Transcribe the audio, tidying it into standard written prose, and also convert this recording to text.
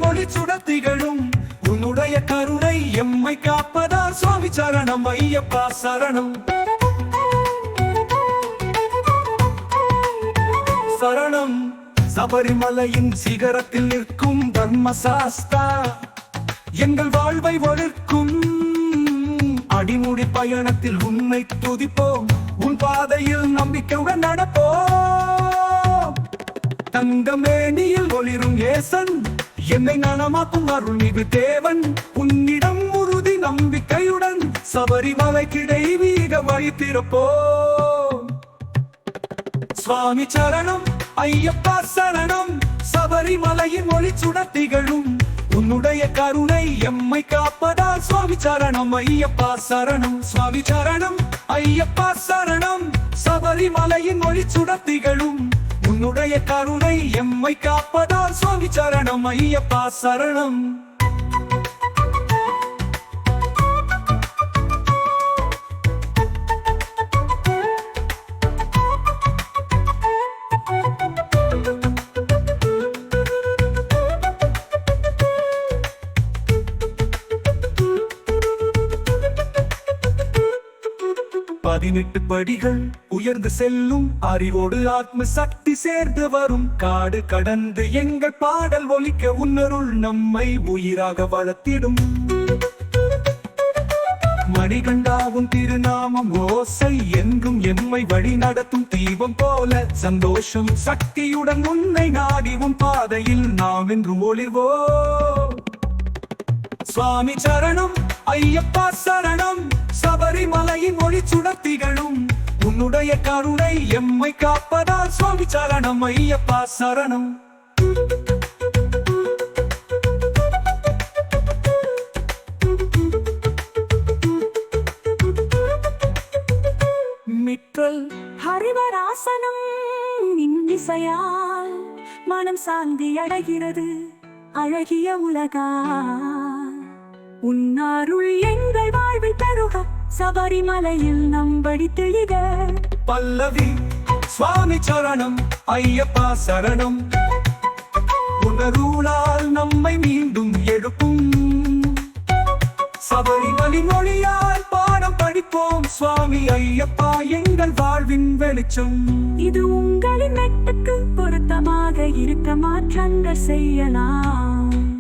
மொழி சுடத்திகளும் உன்னுடைய கருணை எம்மை காப்பதா சுவாமி சரணம் ஐயப்பா சரணம் சரணம். சபரிமலையின் சிகரத்தில் நிற்கும் தர்மசாஸ்தா எங்கள் வாழ்வை ஒழிக்கும் அடிமுடி பயணத்தில் உன்னை துதிப்போம் உன் பாதையில் நம்பிக்கையுடன் நடப்போம். தங்கமேனியில் ஒளிரும் ஏசன் என்னை நலமாக்கும் அருள்மிகு தேவன் உன்னிடம் உறுதி நம்பிக்கையுடன் சபரிமலைக்கு தெய்வீக வழி திறப்போம். சுவாமி சரணம் ஐயப்பா சரணம் சபரிமலையின் ஒளி சுடத்திகளும் உன்னுடைய கருணை எம்மை காப்பதால் சுவாமி சரணம் ஐயப்பா சரணம் சுவாமி சரணம் ஐயப்பா சரணம் சபரிமலையின் ஒளி சுடத்திகளும் உன்னுடைய கருணை எம்மை காப்பதால் சுவாமி சரணம் ஐயப்பா சரணம். பதினெட்டு படிகள் உயர்ந்து செல்லும் அறிவோடு ஆத்ம சக்தி சேர்ந்து வரும் காடு கடந்து எங்கள் பாடல் ஒலிக்க உன்னருள் நம்மை உயிராக வளர்த்திடும். மணிகண்டாவும் திருநாமம் ஓசை எங்கும் எம்மை வழி நடத்தும் தீபம் போல சந்தோஷம் சக்தியுடன் உன்னை நாடிவும் பாதையில் நாம் என்று ஒளிர்வோம். சுவாமி சரணம் ஐயப்பா சரணம் சபரிமலையின் ஒளி சுடத்திகளும் உன்னுடைய கருணை எம்மை காப்பதால் சுவாமி சரணம் ஐயப்பா சரணம். மிற்றல் ஹரிவராசனம் இசையால் மனம் சாந்தி அடைகிறது அழகிய உலகா உன்னாருள் எங்கள் வாழ்வில் பெருக சபரிமலையில் நம்படி தெளிக. பல்லவி சுவாமி சரணம் ஐயப்பா சரணம் உணருளால் நம்மை மீண்டும் எழுப்பும் சபரிமலை மொழியால் பாடம் படிப்போம் சுவாமி ஐயப்பா எங்கள் வாழ்வின் வெளிச்சம். இது உங்களின் நெட்டுக்கு பொருத்தமாக இருக்க மாற்றங்கள் செய்யலாம்.